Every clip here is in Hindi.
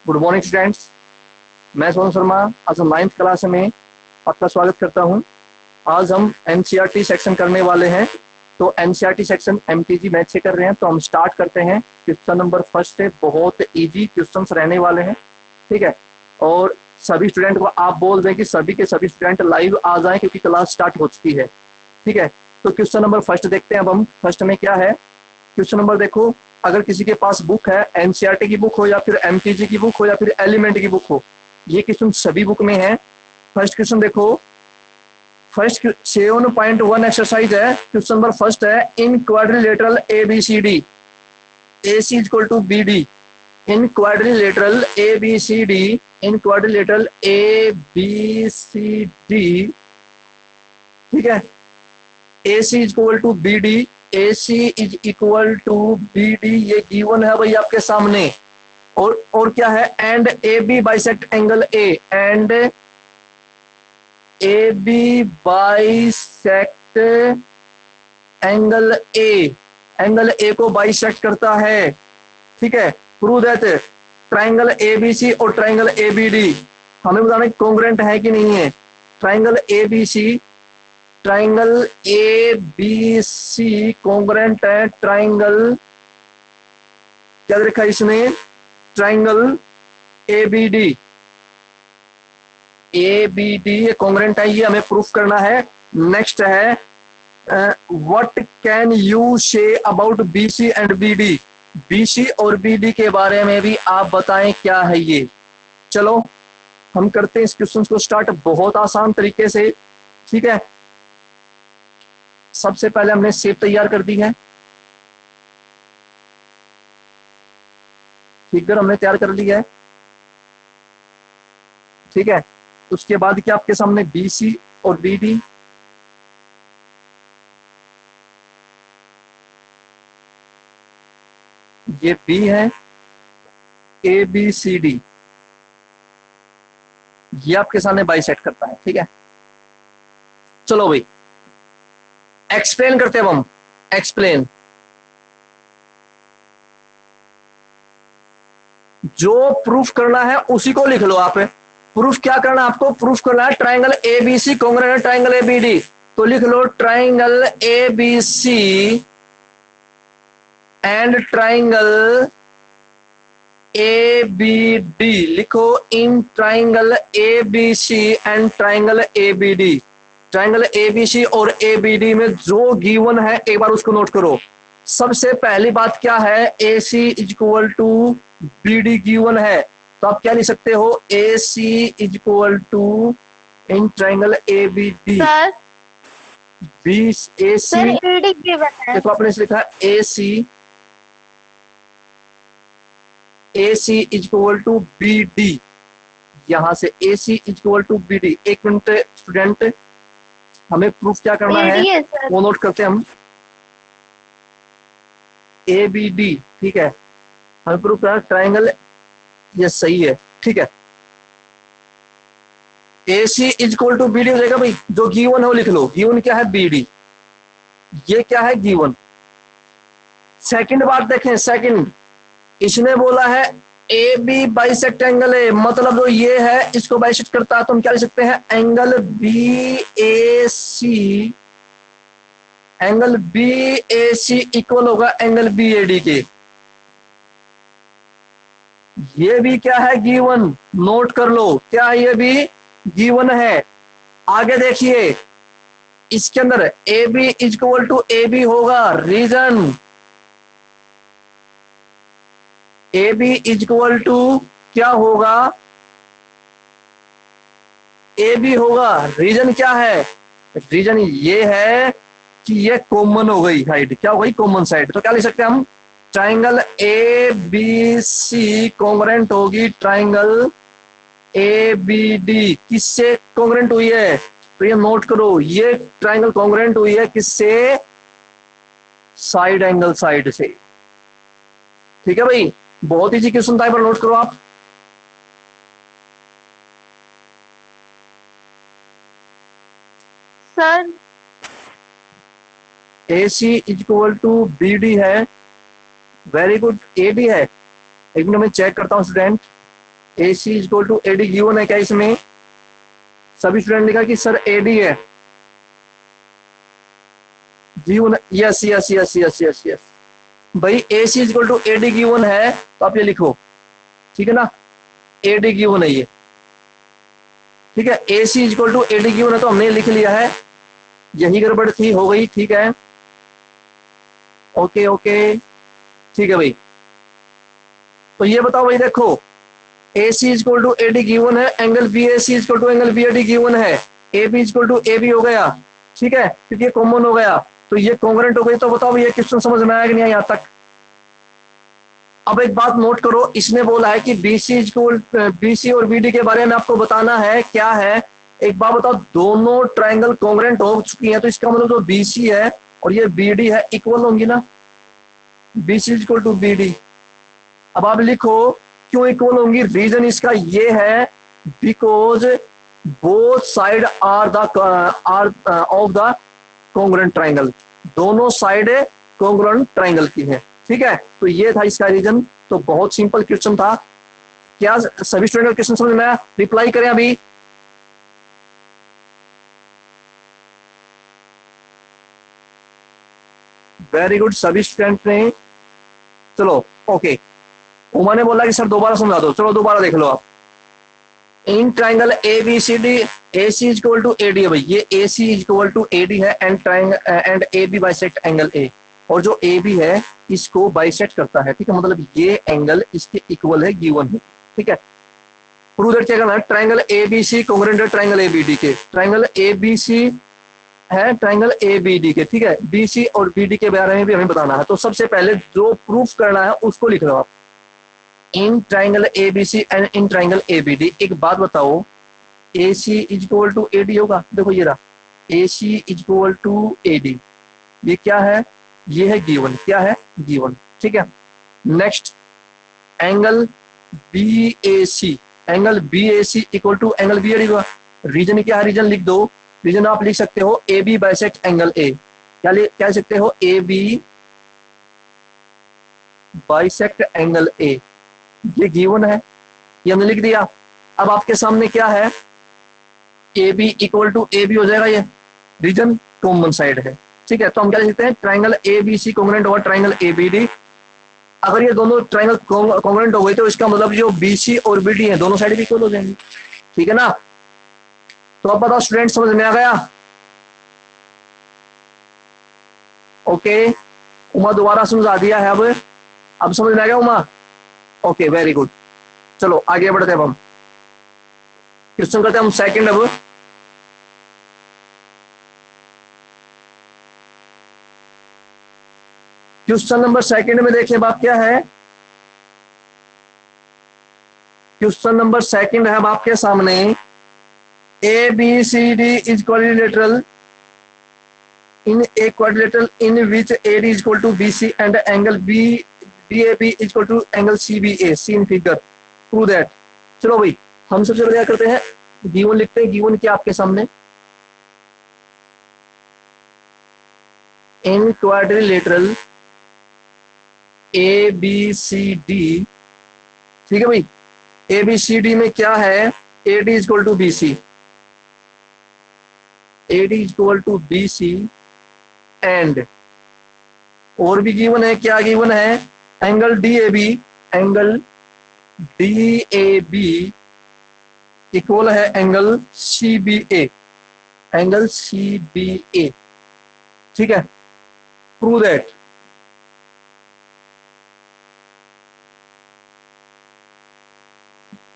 Good morning students. मैं सोनू शर्मा आज हम 9th क्लास में आपका स्वागत करता हूं। आज हम एनसीईआरटी सेक्शन करने वाले हैं। तो एनसीईआरटी सेक्शन एमटीजी मैथ से कर रहे हैं। तो हम स्टार्ट करते हैं। क्वेश्चन नंबर फर्स्ट है, बहुत इजी क्वेश्चंस रहने वाले हैं, ठीक है। और सभी स्टूडेंट को आप बोल दें कि सभी के सभी स्टूडेंट लाइव आ जाएं क्योंकि क्लास स्टार्ट हो चुकी है, ठीक है। तो क्वेश्चन नंबर फर्स्ट देखते हैं। अब हम फर्स्ट में क्या है, क्वेश्चन नंबर देखो। अगर किसी के पास बुक है, एनसीईआरटी की बुक हो या फिर एमटीजी की बुक हो या फिर एलिमेंट की बुक हो, ये क्वेश्चन सभी बुक में है। फर्स्ट क्वेश्चन देखो, फर्स्ट 7.1 एक्सरसाइज है। क्वेश्चन नंबर फर्स्ट है, in quadrilateral ABCD AC equal to BD, in quadrilateral ABCD, in quadrilateral ABCD, ठीक है। AC equal to BD, AC is equal to BD, ये गिवन है भाई आपके सामने। और क्या है, and AB bisect angle A, and AB bisect angle A, angle A को बाइसेक्ट करता है, ठीक है। प्रूव दैट ट्राइंगल ABC और ट्राइंगल ABD हमें बताना कॉन्ग्रुएंट है कि नहीं है। ट्राइंगल ABC कॉन्ग्रुएंट है। ट्राइंगल क्या लिखा है इसमें, ट्राइंगल ABD ये कॉन्ग्रुएंट है, ये हमें प्रूफ करना है। नेक्स्ट है, what can you say about BC and BD, BC और BD के बारे में भी आप बताएं क्या है ये। चलो हम करते हैं इस क्वेश्चन को स्टार्ट बहुत आसान तरीके से, ठीक है। सबसे पहले हमने शेप तैयार कर दी है, फिगर हमने तैयार कर ली है, ठीक है। उसके बाद क्या आपके सामने BC और BD, ये B है, ABCD ये आपके सामने बाइसेक्ट करता है, ठीक है। चलो भाई एक्सप्लेन करते हैं हम। एक्सप्लेन, जो प्रूफ करना है उसी को लिख लो आप। प्रूफ क्या करना है आपको, प्रूफ करना है ट्राइंगल ABC कॉन्ग्रुएंट है ट्राइंगल ABD। तो लिख लो triangle ABC and triangle ABD, लिखो in triangle ABC and triangle ABD। Triangle ABC और ABD में जो गिवन है एक बार उसको नोट करो। सबसे पहली बात क्या है, AC equal to BD given है, तो आप क्या लिख सकते हो, AC equal to in triangle ABD sir AC, AD given है। देखो आपने लिखा AC इक्वल टू BD, यहां से AC इक्वल टू BD। एक मिनट स्टूडेंट, हमें प्रूफ क्या करना है वो नोट करते हैं हम। ABD, ठीक है, हमें प्रूफ करना ट्राइंगल, ये सही है, ठीक है। AC इक्वल टू BD हो जाएगा भाई, जो गिवन है वो लिख लो। गिवन क्या है, BD, ये क्या है गिवन। सेकंड बात देखें, सेकंड इसने बोला है AB बाइसेक्ट एंगल A, मतलब जो ये है इसको बाइसेक्ट करता है, तो हम क्या लिख सकते हैं, angle BAC, angle BAC equal होगा एंगल BAD के। ये भी क्या है, गिवन, नोट कर लो क्या है, ये भी गिवन है। आगे देखिए, इसके अंदर AB इक्वल टू AB होगा, रीजन AB इक्वल टू क्या होगा, AB होगा। रीजन क्या है, रीजन ये है कि ये कॉमन हो गई साइड, क्या हो गई, कॉमन साइड। तो क्या लिख सकते हैं हम, ट्राइंगल ABC कॉन्ग्रुएंट होगी ट्राइंगल ABD, किससे कॉन्ग्रुएंट हुई है, तो ये नोट करो, ये ट्राइंगल कॉन्ग्रुएंट हुई है किससे, साइड एंगल साइड से, ठीक है भाई। बहुत इजी क्वेश्चन था, पर नोट करो आप। Sir AC equal to BD है, वेरी गुड। AB है, एक मिनट में चेक करता हूं student, A C equal to A D given है क्या इसमें? सभी स्टूडेंट लिखा कि सर ए डी है, given. Yes yes yes yes yes yes भाई, A C equal to A D given है तो आप ये लिखो, ठीक है ना, ए डी गिवन है ये, ठीक है। A C equal to A D given है तो हमने लिख लिया है, यही गड़बड़ थी, हो गई, ठीक है। ओके ओके, ठीक है भाई। तो ये बताओ भाई, देखो A C equal to A D given है, angle B A C equal to angle B A D given है, A B equal to A B हो गया, ठीक है, क्योंकि ये कॉमन हो गया तो ये कॉन्ग्रुएंट हो गई। तो बताओ ये क्वेश्चन समझ में आया कि नहीं आया यहाँ तक? अब एक बात नोट करो, इसने बोला है कि बीसी इक्वल बीसी और बीडी के बारे में आपको बताना है क्या है। एक बात बताओ, दोनों ट्रायंगल कॉन्ग्रुएंट हो चुकी हैं तो इसका मतलब जो बीसी है और ये बीडी है इक्वल होंगी ना, बीसी इक्वल टू बीडी। अब आप लिखो क्यों इक्वल होंगी, रीजन इसका ये है because both side are of the congruent triangle, दोनों साइड कॉन्ग्रुएंट ट्रायंगल की है, ठीक है। तो ये था इसका रीजन। तो बहुत सिंपल क्वेश्चन था। क्या सभी स्टूडेंट को क्वेश्चन समझ में आया? रिप्लाई करें अभी। वेरी गुड, सभी स्टूडेंट ने, चलो ओके। उमा ने बोला कि सर दोबारा समझा दो, चलो दोबारा देख लो आप। In triangle A B C D, A C equal to A D है भाई, ये A C equal to A D है, and A B bisect angle A, और जो ए बी है इसको बाइसेक्ट करता है, ठीक है, मतलब ये एंगल इसके इक्वल है, गिवन है, ठीक है। प्रूव दैट क्या करना है, triangle A B C congruent है ट्राइंगल ए बी डी के, ट्राइंगल ए बी सी है ट्राइंगल ए बी डी के, ठीक है। बी सी और बी डी के बारे में भी हमें बताना है, तो सबसे पहले जो प्रूफ करना है उसको लिख लो आप। In triangle A B C and in triangle A B D. एक बात बताओ, A C equal to A D होगा, देखो ये रहा A C equal to A D, ये क्या है, ये है गिवन, क्या है, गिवन, ठीक है। Next angle B A C, angle B A C equal to angle B A D होगा। रीजन क्या है, रीजन लिख दो। रीजन आप लिख सकते हो A B bisect angle A, क्या लिख सकते हो, A B bisect angle A, ये गिवन है, ये हमने लिख दिया। अब आपके सामने क्या है, A B equal to A B हो जाएगा, ये रीजन कॉमन साइड है, ठीक है। तो हम क्या लिख सकते हैं, triangle A B C congruent होगा ट्राइंगल ए बी डी। अगर ये दोनों ट्राइंगल कॉन्ग्रुएंट हो गए तो इसका मतलब जो बी सी और बी डी है दोनों साइड भी इक्वल हो जाएंगे, ठीक है ना। तो अब बताओ स्टूडेंट, समझ में आ गया? ओके, उमा दोबारा समझा दिया है, अब समझ में आ गया उमा? Okay very good. चलो आगे बढ़ते हैं, अब हम क्वेश्चन करते हैं हम सेकंड। अब क्वेश्चन नंबर सेकंड में देखिए बात क्या है, क्वेश्चन नंबर सेकंड है अब आपके सामने, A B C D is quadrilateral in a quadrilateral in which AD is equal to BC and angle BAB is equal to angle CBA seen figure, prove that। चलो भाई, हम सबसे पहले क्या करते हैं, गिवन लिखते हैं। गिवन क्या आपके सामने, इन क्वाड्रिलेटरल ABCD, ठीक है भाई। ABCD में क्या है, AD is equal to BC, AD is equal to BC and और भी गिवन है, क्या गिवन है, angle D A B, angle D A B equal है angle C B A, angle C B A, ठीक है। Prove that.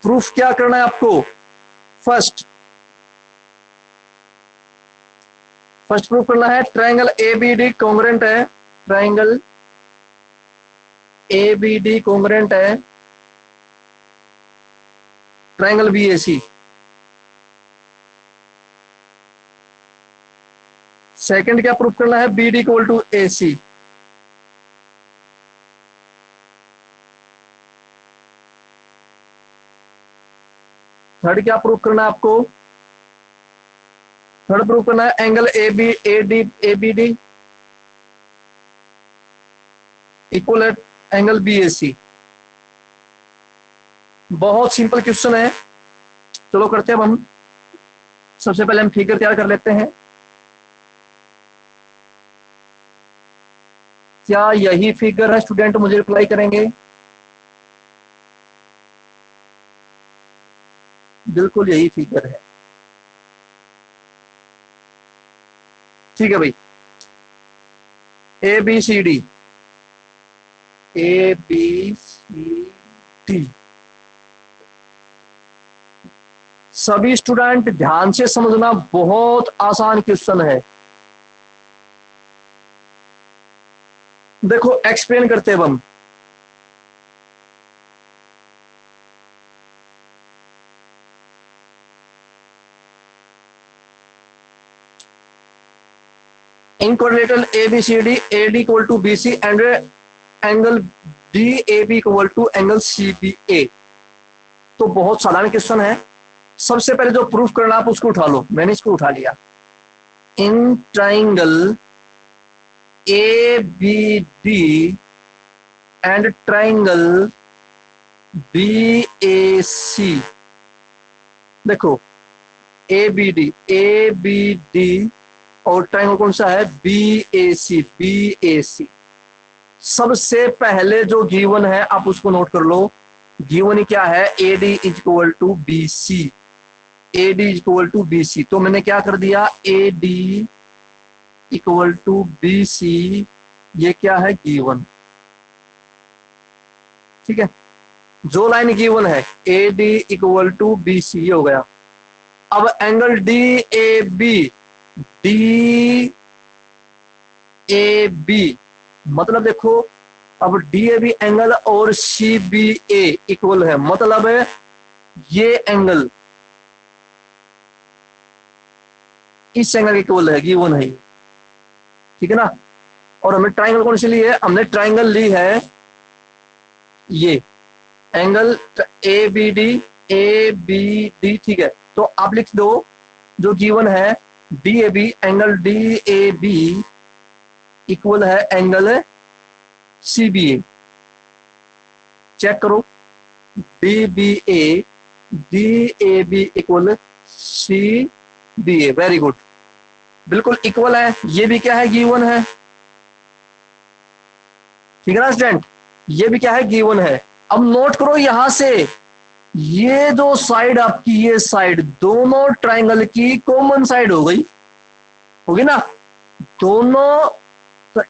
प्रूफ क्या करना है आपको, फर्स्ट प्रूफ करना है triangle A B D congruent है, triangle A B D congruent है triangle B A C. Second क्या प्रूफ करना है, B D equal to A C. Third क्या प्रूफ करना है आपको, थर्ड प्रूफ करना है angle A B D equal है एंगल बी ए सी। बहुत सिंपल क्वेश्चन है, चलो करते हैं अब हम। सबसे पहले हम फिगर तैयार कर लेते हैं। क्या यही फिगर है स्टूडेंट? मुझे रिप्लाई करेंगे। बिल्कुल यही फिगर है। ठीक है भाई, A B C D, A B C D. सभी स्टूडेंट ध्यान से समझना, बहुत आसान क्वेश्चन है। देखो एक्सप्लेन करते हैं हम। In coordinator A B C D, A D equal to B C and angle D A B equal to angle C B A. तो बहुत साधारण क्वेश्चन है। सबसे पहले जो प्रूफ करना आप उसको उठा लो, मैंने इसको उठा लिया। In triangle A B D and triangle B A C. देखो ए बी डी और ट्राइंगल कौन सा है? B A C, B A C. सबसे पहले जो गिवन है आप उसको नोट कर लो। गिवन क्या है? A D is equal to B C, A D is equal to B C. तो मैंने क्या कर दिया? A D equal to B C, ये क्या है? गिवन। ठीक है, जो लाइन गिवन है A D equal to B C, ये हो गया। अब angle D A B, D A B मतलब देखो, अब डी ए बी एंगल और सी बी ए इक्वल है, मतलब ये एंगल इस एंगल इक्वल है, गिवन है। ठीक है ना? और हमने ट्राइंगल कौन सी ली है? हमने ट्राइंगल ली है ये एंगल ए बी डी। ठीक है, तो आप लिख दो जो गिवन है D A B, angle D A B equal है angle C B A. Check करो, D B A B equal C B A. Very good, बिल्कुल इक्वल है। ये भी क्या है? गिवन है। ठीक है ना स्टूडेंट? ये भी क्या है? गिवन है। अब नोट करो यहां से, ये जो साइड आपकी, ये साइड दोनों ट्राइंगल की कॉमन साइड हो गई, होगी ना? दोनों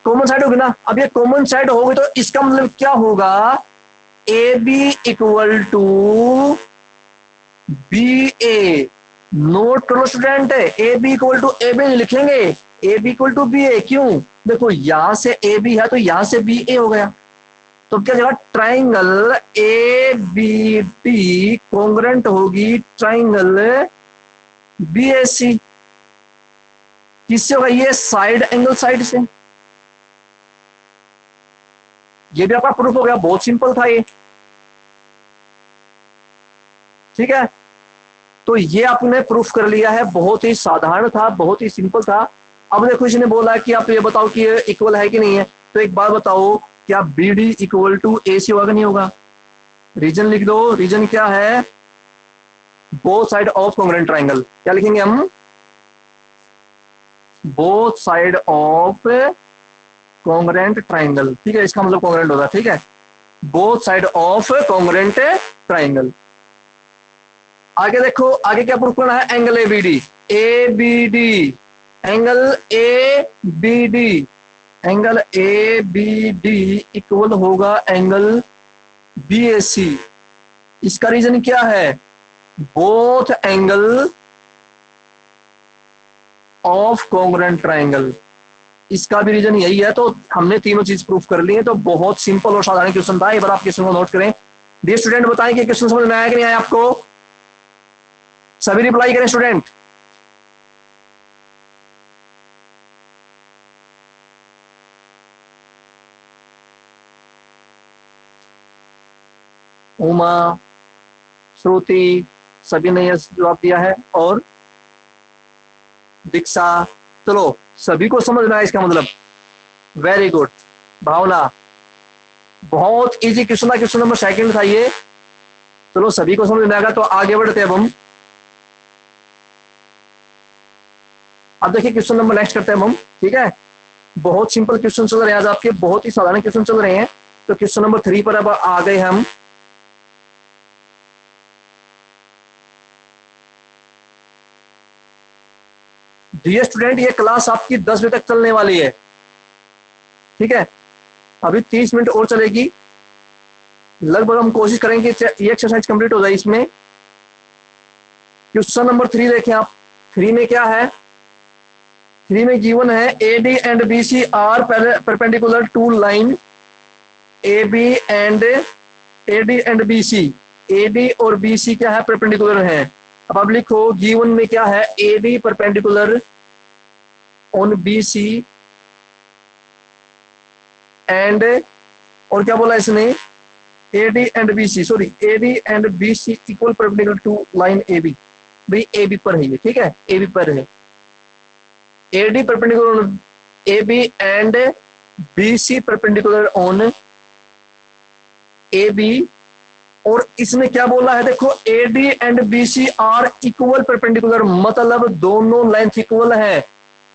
कॉमन साइड होगी ना? अब ये कॉमन साइड होगी तो इसका मतलब क्या होगा? A B equal to B A. Note करो student, A B equal to A B लिखेंगे, A B equal to B A. क्यों? देखो यहां से ए बी है तो यहां से बी ए हो गया। तो क्या जगह triangle A B D congruent होगी ट्राइंगल बी ए सी। किससे होगा? ये साइड एंगल साइड से। ये भी आपका प्रूफ हो गया, बहुत सिंपल था ये। ठीक है, तो ये आपने प्रूफ कर लिया है, बहुत ही साधारण था, बहुत ही सिंपल था। अब देखो इसने बोला कि आप ये बताओ कि ये इक्वल है कि नहीं है। तो एक बात बताओ, क्या B D equal to A C होगा? नहीं होगा। रीजन लिख दो। रीजन क्या है? Both side of congruent triangle. क्या लिखेंगे हम? Both side of congruent triangle. ठीक है, इसका मतलब कॉन्ग्रुएंट होगा। ठीक है, both side of congruent triangle. आगे देखो, आगे क्या प्रूफ करना है? Angle A B D, A B D, angle A B D, angle A B D equal होगा एंगल बी ए सी। इसका रीजन क्या है? Both angle of congruent triangle. इसका भी रीजन यही है। तो हमने तीनों चीज प्रूफ कर ली है। तो बहुत सिंपल और साधारण क्वेश्चन था। एक बार आप क्वेश्चन को नोट करें। डियर स्टूडेंट, बताएं कि क्वेश्चन समझ में आया कि नहीं आया आपको? सभी रिप्लाई करें स्टूडेंट। उमा, श्रुति, सभी ने यस जवाब दिया है। और दीक्षा, चलो सभी को समझ में आया इसका मतलब। Very good. भावना, बहुत इजी क्वेश्चन था, क्वेश्चन नंबर सेकंड था ये। चलो सभी को समझ में आएगा, तो आगे बढ़ते हैं अब हम। अब देखिए क्वेश्चन नंबर नेक्स्ट करते हैं हम, ठीक है। बहुत सिंपल क्वेश्चन चल रहे हैं आज आपके, बहुत ही साधारण क्वेश्चन चल रहे हैं। तो क्वेश्चन नंबर 3 पर अब आ गए हम। डियर स्टूडेंट, ये क्लास आपकी 10 बजे तक चलने वाली है, ठीक है। अभी 30 मिनट और चलेगी लगभग। हम कोशिश करेंगे ये एक्सरसाइज कंप्लीट हो जाए इसमें। क्वेश्चन नंबर 3 देखें आप। 3 में क्या है? 3 में गिवन है AD and BC are perpendicular to line AB and AD and BC। AD और BC क्या है? परपेंडिकुलर है। अब आप लिखो गिवन में क्या है? AD perpendicular on BC and, और क्या बोला इसने? AD and BC, sorry AD and BC equal perpendicular to line AB। भाई AB पर है ये, ठीक है, AB पर है। AD perpendicular on AB and BC perpendicular on AB। और इसने क्या बोला है? देखो AD and BC are equal perpendicular, मतलब दोनों लेंथ इक्वल है।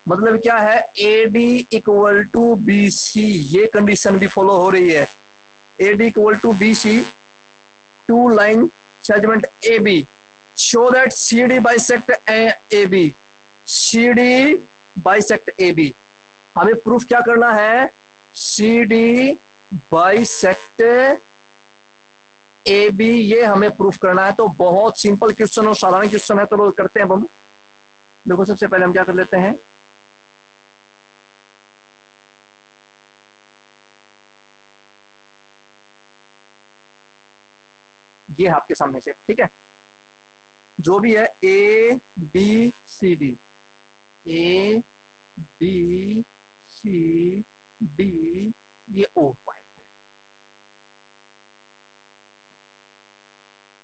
मतलब क्या है? AD इक्वल टू BC, ये कंडीशन भी फॉलो हो रही है। AD equal to BC to line segment AB, show that CD bisect AB। CD bisect AB। हमें प्रूफ क्या करना है? CD बाइसेक्ट AB, ये हमें प्रूफ करना है। तो बहुत सिंपल क्वेश्चन और साधारण क्वेश्चन है, तो करते हैं हम। देखो सबसे पहले हम क्या कर लेते हैं, ये आपके सामने से, ठीक है, जो भी है ABCD, ABCD, ये O पॉइंट।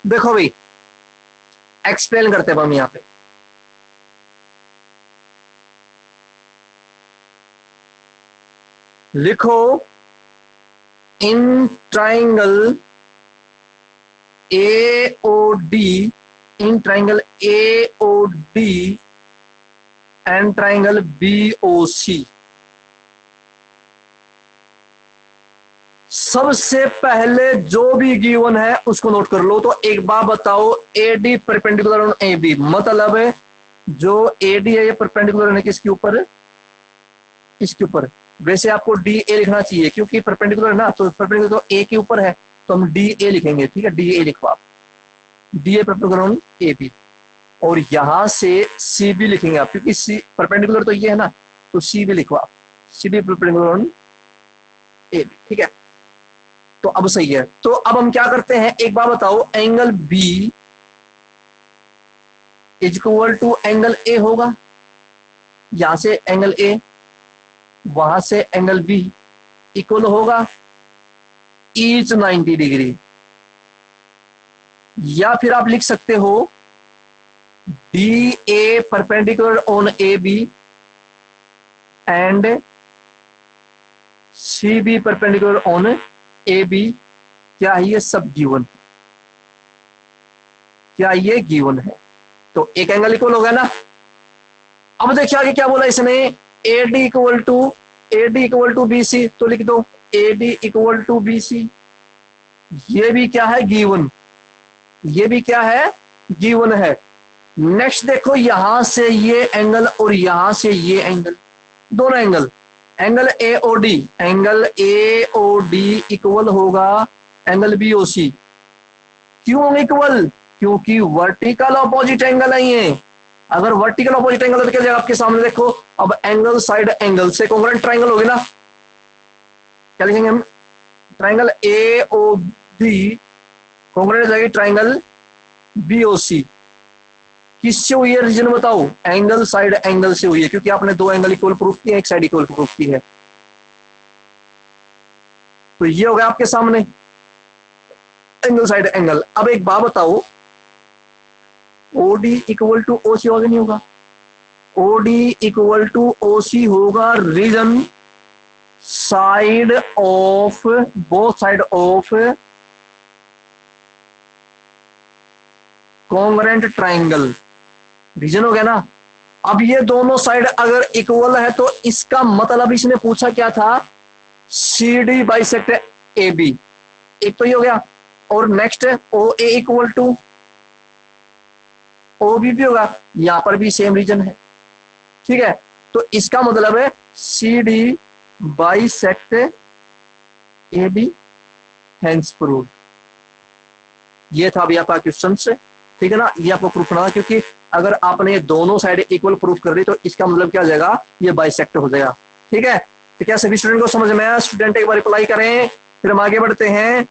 देखो भाई एक्सप्लेन करते हैं हम यहां पे। लिखो in triangle AOD, in triangle AOD and triangle BOC। सबसे पहले जो भी गिवन है उसको नोट कर लो। तो एक बार बताओ, AD परपेंडिकुलर ऑन AB, मतलब जो AD है ये परपेंडिकुलर है किसके ऊपर? इसके ऊपर। वैसे आपको DA लिखना चाहिए क्योंकि परपेंडिकुलर है ना, तो परपेंडिकुलर तो A के ऊपर है, तो हम DA लिखेंगे, ठीक है। DA लिखो आप, DA परपेंडिकुलर ऑन AB। और यहां से CB लिखेंगे आप, क्योंकि C परपेंडिकुलर तो ये है ना, तो CB लिखो आप, CB परपेंडिकुलर ऑन AB, ठीक है। तो अब सही है। तो अब हम क्या करते हैं, एक बार बताओ, angle B is equal to angle A होगा। यहां से एंगल A, वहां से एंगल B इक्वल होगा ईच 90 डिग्री। या फिर आप लिख सकते हो DA perpendicular on AB and CB perpendicular on AB। क्या ये सब गिवन? क्या ये गिवन है? तो एक एंगल इक्वल होगा ना। अब देखिए आगे क्या बोला इसने, AD इक्वल टू BC, तो लिख दो AD इक्वल टू BC। ये भी क्या है? गिवन। ये भी क्या है? गिवन है। नेक्स्ट देखो, यहां से ये एंगल और यहां से ये एंगल, दोनों एंगल, एंगल AOD इक्वल होगा एंगल BOC। क्यों इक्वल? क्योंकि वर्टिकल ऑपोजिट एंगल है ये। अगर वर्टिकल ऑपोजिट एंगल तो क्या जाएगा आपके सामने? देखो अब एंगल साइड एंगल से कॉन्ग्रुएंट ट्राइंगल होगी ना। क्या लिखेंगे हम? ट्राइंगल AOD कॉन्ग्रुएंट हो जाएगी ट्राइंगल BOC। किससे हुई है? रीजन बताओ। एंगल साइड एंगल से हुई है, क्योंकि आपने दो एंगल इक्वल प्रूफ किए, एक साइड इक्वल प्रूफ की है। तो ये हो गया आपके सामने एंगल साइड एंगल। अब एक बात बताओ, OD इक्वल टू OC होगा नहीं होगा? OD इक्वल टू OC होगा, reason side of, both side of congruent triangle, reason हो गया ना। अब ये दोनों साइड अगर इक्वल है तो इसका मतलब इसने पूछा क्या था, C D bisect A B, एक तो ये हो गया। और next O A equal to O B भी होगा, यहां पर भी सेम रीजन है, ठीक है। तो इसका मतलब है C D bisect A B, hence prove. ये था अभी आपका क्वेश्चन से, ठीक है ना। ये आपको प्रूफ करना, क्योंकि अगर आपने ये दोनों साइड इक्वल प्रूफ कर दी तो इसका मतलब क्या हो जाएगा, ये बाइसेक्ट हो जाएगा, ठीक है। तो क्या सभी स्टूडेंट को समझ में आया? स्टूडेंट एक बार रिप्लाई करें, फिर हम आगे बढ़ते हैं,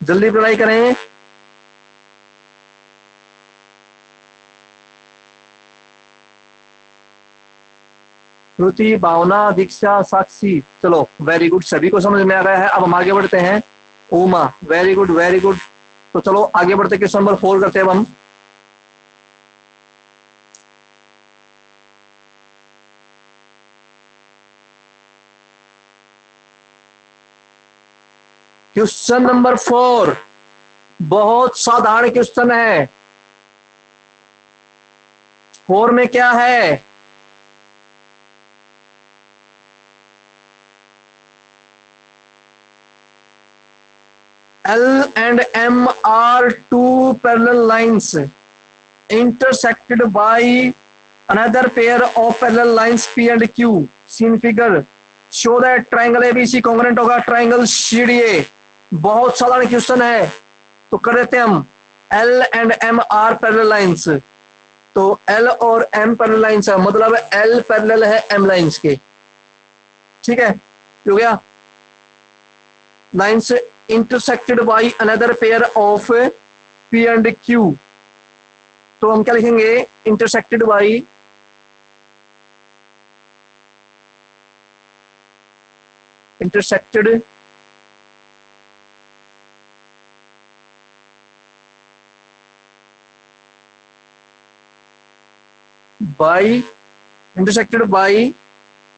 जल्दी रिप्लाई करें। श्रुति, भावना, दीक्षा, साक्षी, चलो वेरी गुड, सभी को समझ में आ गया है। अब हम आगे बढ़ते हैं। Uma, very good very good. तो चलो आगे बढ़ते, क्वेश्चन नंबर 4 करते हैं हम। क्वेश्चन नंबर 4 बहुत साधारण क्वेश्चन है। 4 में क्या है, L and M are two parallel lines intersected by another pair of parallel lines P and Q. Seen figure. Show that triangle ABC congruent होगा triangle CDA। बहुत साधारण क्वेश्चन है, तो कर देते हैं हम। L and M are parallel lines, तो L और M parallel lines है, मतलब L parallel है M lines के, ठीक है। हो गया, lines intersected by another pair of P and Q। तो हम क्या लिखेंगे, intersected by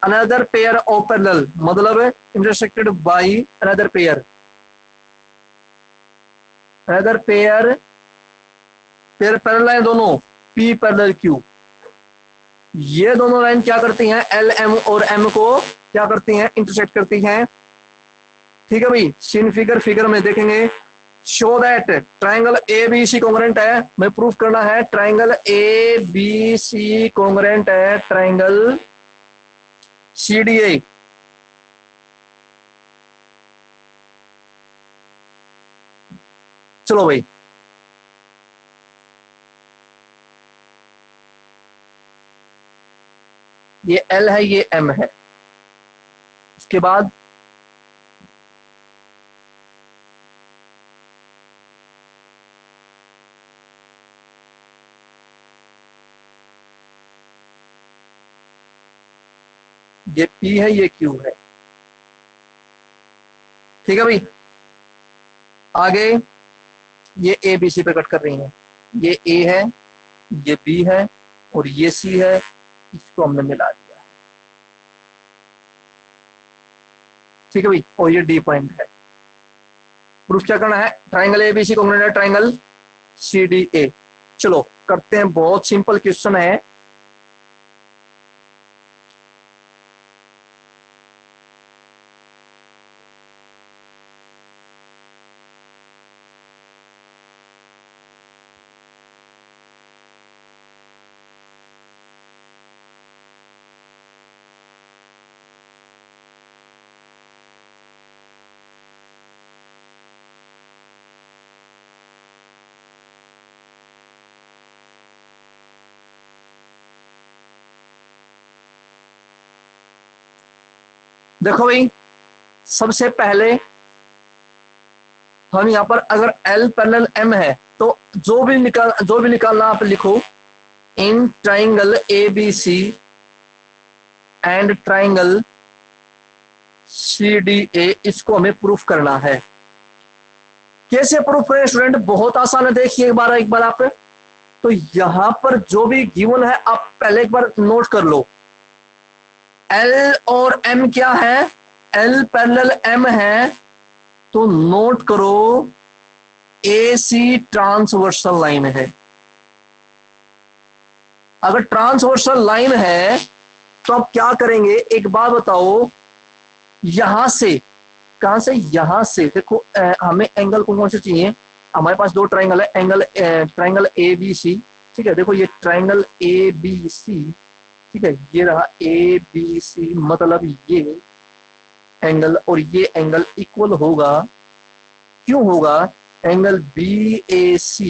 another pair of parallel, मतलब intersected by another pair pair parallel है दोनों, P पैरेलल Q। ये दोनों लाइन क्या करती हैं, L M और M को क्या करती हैं, इंटरसेक्ट करती हैं, ठीक है भाई। सीन फिगर में देखेंगे। Show that triangle A B C congruent है, मैं प्रूफ करना है triangle A B C congruent है ट्राइंगल सी डी ए। चलो भाई, ये L है, ये M है। उसके बाद ये P है, ये Q है, ठीक है भाई। आगे ये A B C पे कट कर रही है, ये A है, ये B है और ये C है, इसको हमने मिला दिया, ठीक है भाई। और ये D पॉइंट है। प्रूफ क्या करना है, triangle A B C congruent है ट्राइंगल सी डी ए। चलो करते हैं, बहुत सिंपल क्वेश्चन है। देखो भाई, सबसे पहले हम यहां पर अगर L पैरेलल M है तो जो भी निकालना आप लिखो, in triangle A B C and triangle C D A, इसको हमें प्रूफ करना है। कैसे प्रूफ करें स्टूडेंट, बहुत आसान है, देखिए एक बार आप। तो यहां पर जो भी गिवन है आप पहले एक बार नोट कर लो। L और M क्या है, L पैरेलल M है, तो नोट करो AC ट्रांसवर्सल लाइन है। अगर ट्रांसवर्सल लाइन है तो अब क्या करेंगे, एक बात बताओ, यहां से, कहां से, यहां से देखो हमें एंगल कौन से चाहिए, हमारे पास दो ट्राइंगल है, ट्राइंगल ABC, ठीक है, देखो ये ट्राइंगल ABC, ठीक है, ये रहा ABC, मतलब ये एंगल और ये एंगल इक्वल होगा, क्यों होगा, एंगल BAC,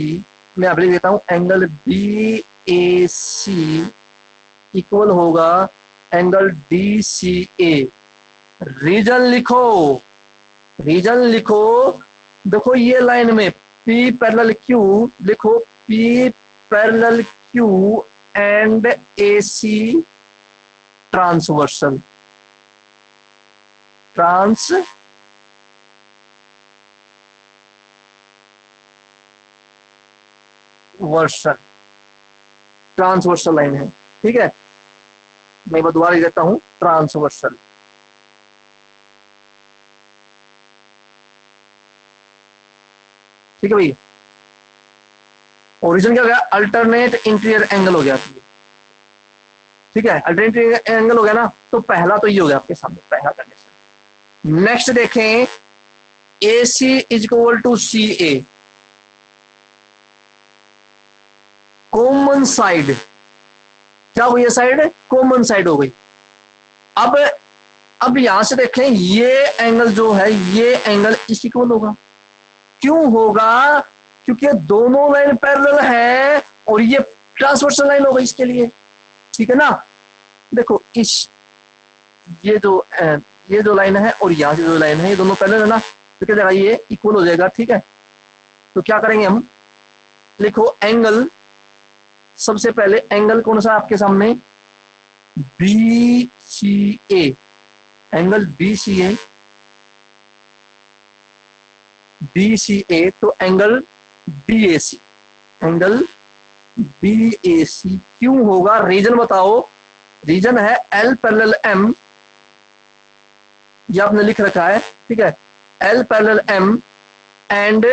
मैं अब लिख देता हूं, एंगल BAC इक्वल होगा एंगल DCA। रीजन लिखो, रीजन लिखो, देखो ये लाइन में P पैरेलल Q, लिखो P parallel Q and AC transversal, transversal line है, ठीक है, मैं दोबारा लिख देता हूं, ट्रांसवर्सल। ठीक है भाई, ओरिजिन क्या हो गया, अल्टरनेट इंटीरियर एंगल हो गया, ठीक है, अल्टरनेट एंगल हो गया ना, तो पहला तो ये हो गया आपके सामने, पहला कंडीशन। नेक्स्ट देखें, AC is equal to CA, common side, क्या हुई है साइड, कॉमन साइड हो गई। अब यहां से देखें, ये एंगल जो है, ये एंगल इस इक्वल होगा, क्यों होगा, क्योंकि दोनों लाइन पैरेलल है और ये ट्रांसवर्सल लाइन होगा इसके लिए, ठीक है ना। देखो ये जो लाइन है और यहां से जो लाइन है, ये दोनों पैरेलल है ना, तो क्या जाएगा, ये इक्वल हो जाएगा, ठीक है। तो क्या करेंगे हम, लिखो एंगल, सबसे पहले एंगल कौन सा आपके सामने, BCA, एंगल BCA, तो एंगल BAC, एंगल BAC क्यों होगा, रीजन बताओ, रीजन है L पैरेलल M, ये आपने लिख रखा है, ठीक है, L पैरेलल M एंड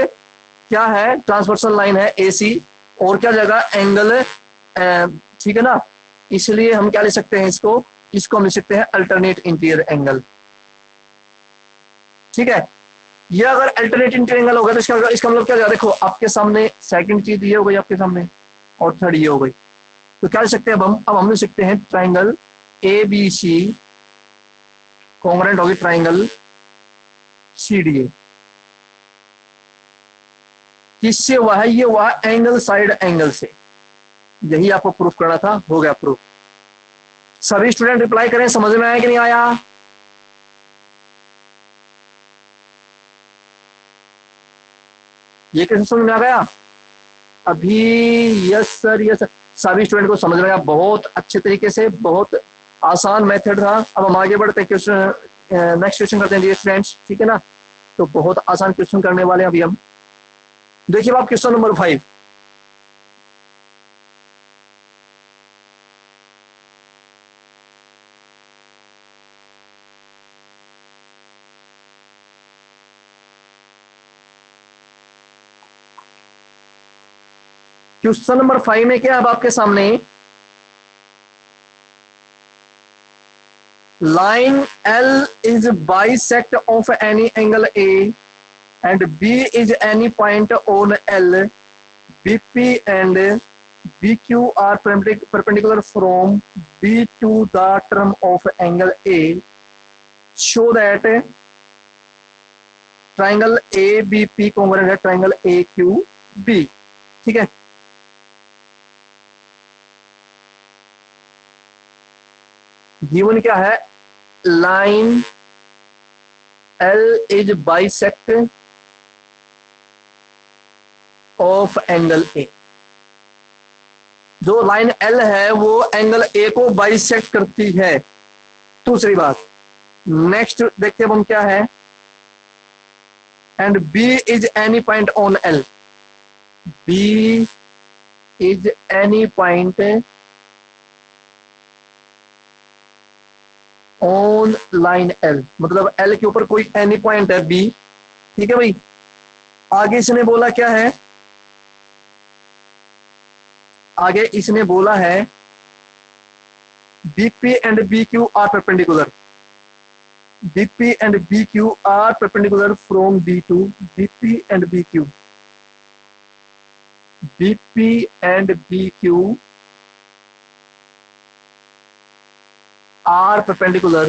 क्या है, ट्रांसवर्सल लाइन है AC, और क्या जगह एंगल, ठीक है ना, इसलिए हम क्या लिख सकते हैं, इसको हम लिख सकते हैं अल्टरनेट इंटीरियर एंगल, ठीक है। ये अगर अल्टरनेट इंटीरियर एंगल होगा तो इसका मतलब क्या, देखो आपके सामने सेकंड चीज ये हो गई आपके सामने, और थर्ड ये हो गई, तो क्या लिख सकते हैं अब हम लिख सकते हैं ट्राइंगल ABC कॉन्ग्रुएंट होगी ट्राइंगल CDA, किससे हुआ है, ये हुआ एंगल साइड एंगल से, यही आपको प्रूफ करना था, हो गया प्रूफ। सभी स्टूडेंट रिप्लाई करें, समझ में आया कि नहीं आया, ये कैसे समझ में आ गया अभी, यस सर, यस सर, सभी स्टूडेंट को समझ में आया, बहुत अच्छे तरीके से, बहुत आसान मेथड था। अब हम आगे बढ़ते हैं, क्वेश्चन नेक्स्ट क्वेश्चन करते हैं स्टूडेंट्स, ठीक है ना, तो बहुत आसान क्वेश्चन करने वाले हैं अभी हम। देखिए आप क्वेश्चन नंबर 5, क्वेश्चन नंबर 5 में क्या है, अब आपके सामने line L is bisect of any angle A and B is any point on L, BP and BQ are perpendicular from B to the term of angle A, show that triangle ABP congruent है triangle AQB, ठीक है। गिवन क्या है, line L is bisect of angle A, जो लाइन L है वो एंगल A को बाइसेक्ट करती है। दूसरी बात, नेक्स्ट देखते हैं हम क्या है, and B is any point on L, B is any point on line L, मतलब L के ऊपर कोई एनी पॉइंट है B, ठीक है भाई। आगे इसने बोला क्या है, आगे इसने बोला है BP and BQ are perpendicular. BP and BQ are perpendicular from B2. BP and BQ. BP and BQ are perpendicular.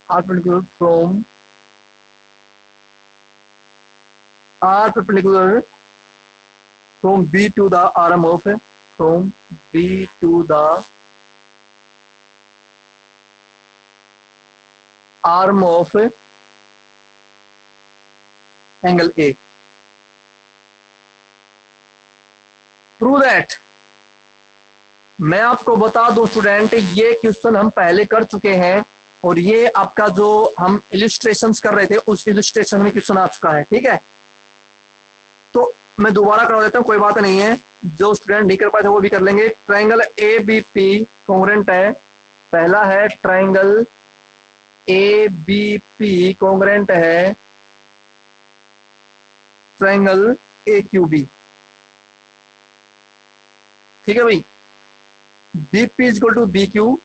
Are perpendicular from. Are perpendicular from B to the arm of. From B to the arm of angle A. Prove that. मैं आपको बता दूं स्टूडेंट, ये क्वेश्चन हम पहले कर चुके हैं और ये आपका जो हम इलिस्ट्रेशंस कर रहे थे उस इलिस्ट्रेशन में क्वेश्चन आ चुका है। ठीक है, तो मैं दोबारा करवा देता हूं, कोई बात नहीं है, जो स्टूडेंट नहीं कर पाए थे वो भी कर लेंगे। ट्राइंगल ABP कॉन्ग्रेंट है, पहला है ट्राइंगल ABP कॉन्ग्रेंट है ट्राइंगल AQB। ठीक है भाई, BP is equal to BQ,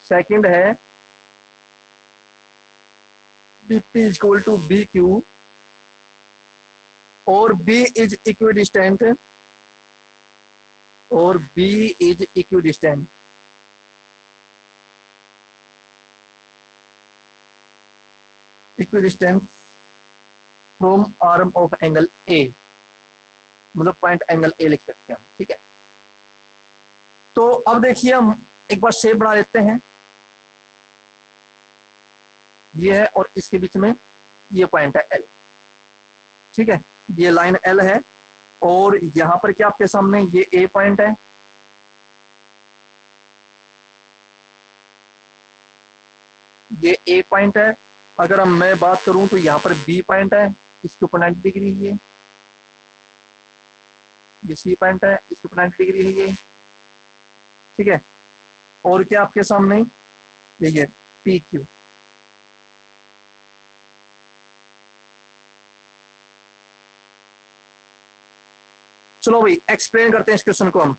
second है BP is equal to BQ और B इज इक्विडिस्टेंट, और B is equidistant. Equidistant from arm of angle A, मतलब पॉइंट एंगल A लिख सकते हैं। ठीक है, तो अब देखिए हम एक बार शेप बना लेते हैं, ये है और इसके बीच में ये पॉइंट है L। ठीक है, ये लाइन L है और यहां पर क्या आपके सामने ये A पॉइंट है, ये A पॉइंट है। अगर हम मैं बात करूं तो यहां पर B पॉइंट है, इसके ऊपर 90 डिग्री है, ये C पॉइंट है, इसके ऊपर 90 डिग्री है ये। ठीक है, और क्या आपके सामने ये PQ। चलो भाई एक्सप्लेन करते हैं इस क्वेश्चन को हम।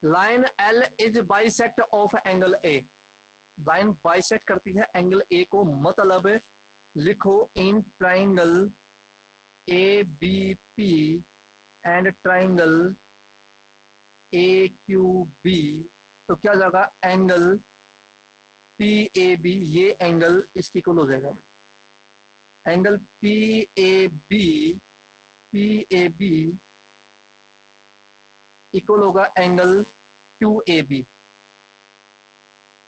Line L is bisect of angle A। Line bisect करती है एंगल A को, मतलब लिखो in triangle ABP and triangle AQB, तो क्या जाएगा एंगल PAB, ये एंगल इसकी इक्वल हो जाएगा। एंगल PAB इक्वल होगा एंगल QAB।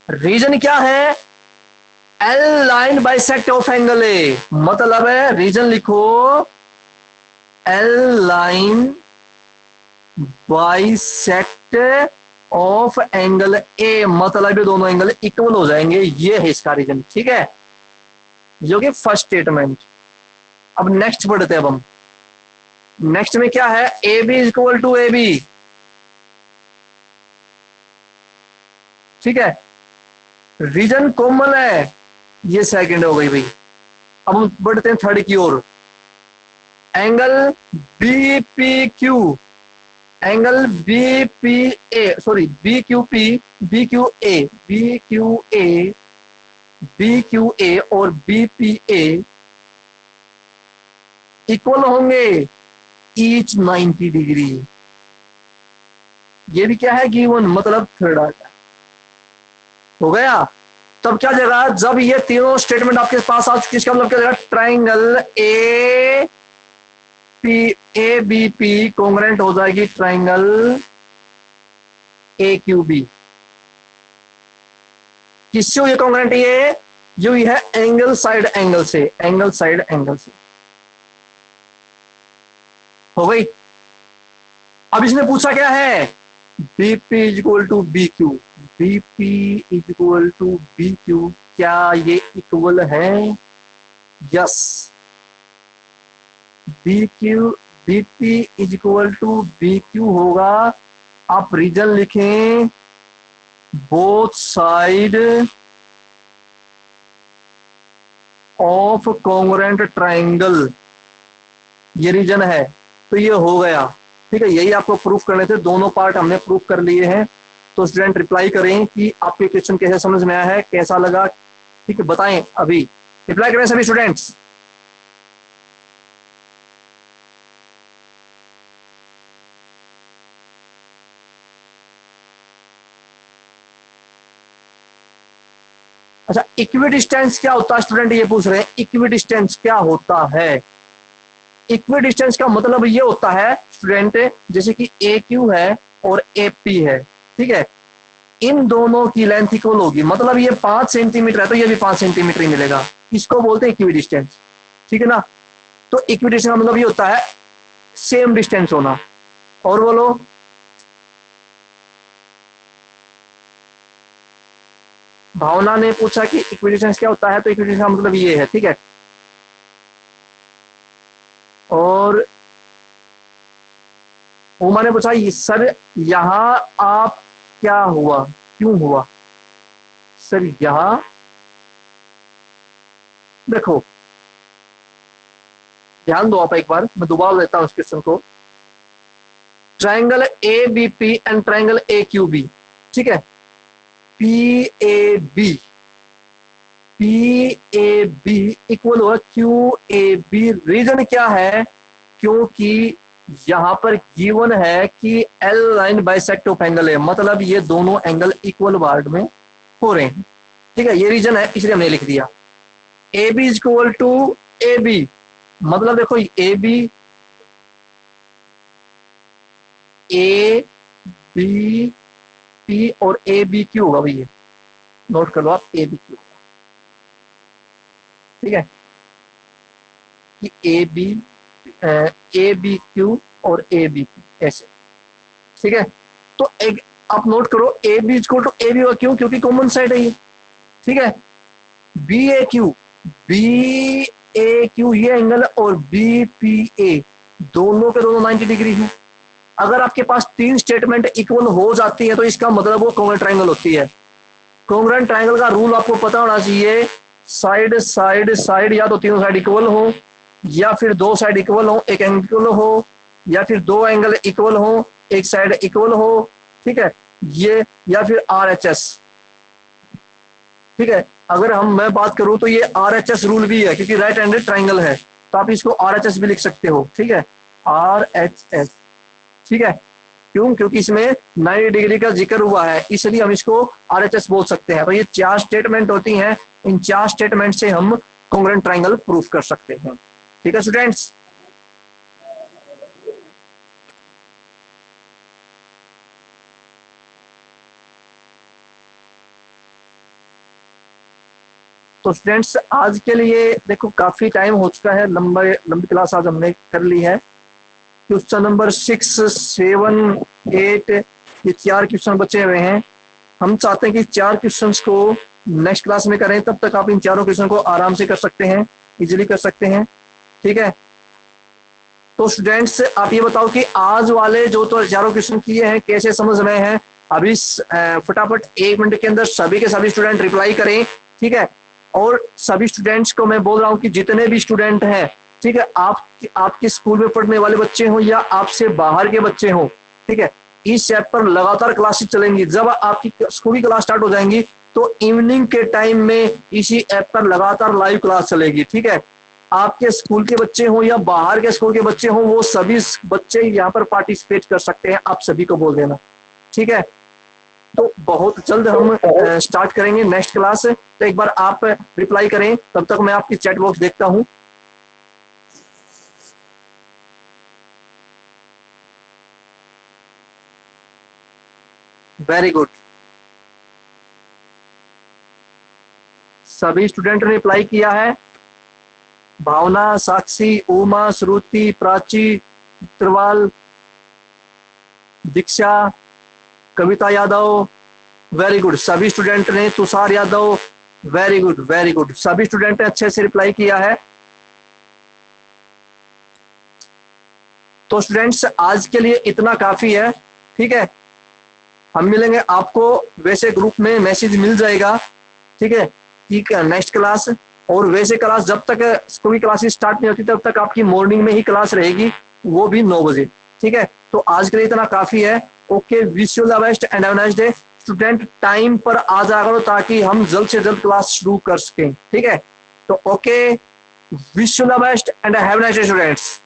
रीजन क्या है, L line bisect of angle A, मतलब है रीजन लिखो L line bisect of angle A, मतलब ये दोनों एंगल इक्वल हो जाएंगे, ये है इसका रीजन। ठीक है, जो कि फर्स्ट स्टेटमेंट। अब नेक्स्ट बढ़ते हैं, अब हम नेक्स्ट में क्या है, AB is equal to AB। ठीक है, रीजन कॉमन है, ये सेकंड हो गई भाई। अब हम बढ़ते हैं थर्ड की ओर, angle BPQ, angle BPA sorry BQA और BPA इक्वल होंगे ईच 90 डिग्री। ये भी क्या है गिवन, मतलब थर्ड आ गया, हो गया। तब क्या जगह, जब ये तीनों स्टेटमेंट आपके पास आ चुकी, इसका मतलब क्या जगह, ट्राइंगल ABP कॉन्ग्रेंट हो जाएगी ट्राइंगल AQB। किससे हुई कॉन्ग्रेंट, ये जो है एंगल साइड एंगल से, एंगल साइड एंगल से हो गई। अब इसने पूछा क्या है, BP is equal to BQ, BP is equal to BQ, क्या ये इक्वल है, yes. BP is equal to B Q होगा, आप रीजन लिखें both side of congruent triangle, ये रीजन है। तो ये हो गया, ठीक है, यही आपको प्रूफ करने थे, दोनों पार्ट हमने प्रूफ कर लिए हैं। तो स्टूडेंट रिप्लाई करें कि आपके क्वेश्चन कैसे समझ में आया है, कैसा लगा, ठीक है, बताएं अभी, रिप्लाई करें सभी स्टूडेंट्स। अच्छा, इक्विडिस्टेंस क्या होता है स्टूडेंट, ये पूछ रहे हैं, इक्विडिस्टेंस क्या होता है। इक्विडिस्टेंस का मतलब ये होता है स्टूडेंट, जैसे कि ए क्यू है और ए पी है, ठीक है, इन दोनों की लेंथ इक्वल होगी, मतलब ये 5 सेंटीमीटर है तो ये भी 5 सेंटीमीटर ही मिलेगा, इसको बोलते हैं इक्विडिस्टेंस, ठीक है ना। तो इक्विडिस्टेंस का मतलब ये होता है सेम डिस्टेंस होना। और बोलो, भावना ने पूछा कि इक्विडिस्टेंस क्या होता है, तो इक्विडिस्टेंस का मतलब ये है, ठीक है। और उमा ने पूछा सर यहां आप क्या हुआ, क्यों हुआ सर, यहां देखो, ध्यान दो आप एक बार, मैं दोबारा लेता हूं इस क्वेश्चन को। Triangle A B P and triangle A Q B, ठीक है, P A B, P A B equal होगा क्यू ए बी। रीजन क्या है, क्योंकि यहां पर गिवन है कि L line bisect of angle है, मतलब ये दोनों एंगल इक्वल वार्ड में हो रहे हैं, ठीक है, ये रीजन है, इसलिए हमने लिख दिया। A B is equal to A B, मतलब देखो A B, A B P और ए बी क्यू होगा भैया, नोट कर लो आप, ए बी क्यू, ठीक है, कि ए बी क्यू और ए बी क्यू ऐसे, ठीक है। तो एक आप नोट करो, A B equal to A B और क्यू, क्योंकि कॉमन साइड है ये, ठीक है। B A Q, B A Q ये एंगल और बी पी ए दोनों के दोनों 90 डिग्री है। अगर आपके पास 3 स्टेटमेंट इक्वल हो जाती है तो इसका मतलब वो कॉन्ग्रुएंट ट्रायंगल होती है। कॉन्ग्रुएंट ट्रायंगल का रूल आपको पता होना चाहिए, साइड साइड साइड, या तो तीनों साइड इक्वल हो, या फिर 2 साइड इक्वल हो, एक एंगल हो, या फिर 2 एंगल इक्वल हो, एक साइड इक्वल हो, ठीक है, ये, या फिर RHS, ठीक है। अगर मैं बात करूं तो ये RHS रूल भी है, क्योंकि राइट हैंडेड ट्राइंगल है, तो आप इसको RHS भी लिख सकते हो, ठीक है, RHS, ठीक है। क्यों, क्योंकि इसमें 90 डिग्री का जिक्र हुआ है, इसलिए हम इसको RHS बोल सकते हैं। तो ये 4 स्टेटमेंट होती हैं, इन 4 स्टेटमेंट से हम कॉन्ग्रुएंट ट्राइंगल प्रूफ कर सकते हैं, ठीक है स्टूडेंट्स। तो स्टूडेंट्स आज के लिए देखो काफी टाइम हो चुका है, लंबी क्लास आज हमने कर ली है। क्वेश्चन नंबर 6, 7, 8 ये 4 क्वेश्चन बचे हुए हैं। हम चाहते हैं कि 4 क्वेश्चंस को नेक्स्ट क्लास में करें, तब तक आप इन चारों क्वेश्चन को आराम से कर सकते हैं, इजीली कर सकते हैं, ठीक है। तो स्टूडेंट्स आप ये बताओ कि आज वाले जो तो चारों क्वेश्चन किए हैं कैसे समझ रहे हैं। अभी फटाफट 1 मिनट के अंदर सभी के सभी स्टूडेंट रिप्लाई करें, ठीक है। और सभी स्टूडेंट्स को मैं बोल रहा हूं कि जितने भी स्टूडेंट हैं, ठीक है, आपके स्कूल में पढ़ने वाले बच्चे हों या आपसे बाहर के बच्चे हों, ठीक है, इस ऐप पर लगातार क्लासेस चलेंगी। जब आपकी स्कूल की क्लास स्टार्ट हो जाएंगी तो इवनिंग के टाइम में इसी ऐप पर लगातार लाइव क्लास चलेगी, ठीक है। आपके स्कूल के बच्चे हों या बाहर के स्कूल के बच्चे हों, वो सभी बच्चे यहाँ पर पार्टिसिपेट कर सकते हैं, आप सभी को बोल देना, ठीक है। तो बहुत जल्द हम स्टार्ट करेंगे नेक्स्ट क्लास। तो एक बार आप रिप्लाई करें, तब तक मैं आपकी चैट बॉक्स देखता हूं। वेरी गुड, सभी स्टूडेंट ने रिप्लाई किया है। भावना, साक्षी, उमा, श्रुति, प्राची, चित्रवाल, दीक्षा, कविता यादव, वेरी गुड, सभी स्टूडेंट ने, Tushar Yadav, very good very good, सभी स्टूडेंट ने अच्छे से रिप्लाई किया है। तो स्टूडेंट्स आज के लिए इतना काफी है, ठीक है। हम मिलेंगे आपको, वैसे ग्रुप में मैसेज मिल जाएगा, ठीक है, ठीक है, नेक्स्ट क्लास। और वैसे क्लास जब तक कोई क्लासेस स्टार्ट नहीं होती तब तक आपकी मॉर्निंग में ही क्लास रहेगी, वो भी 9 बजे, ठीक है। तो आज के लिए इतना काफी है। Okay, wish you the best and have a nice day. Student time पर आ जाया करो ताकि हम जल्द से जल्द क्लास शुरू कर सकें, ठीक है। तो okay, wish you the best and have a nice day students.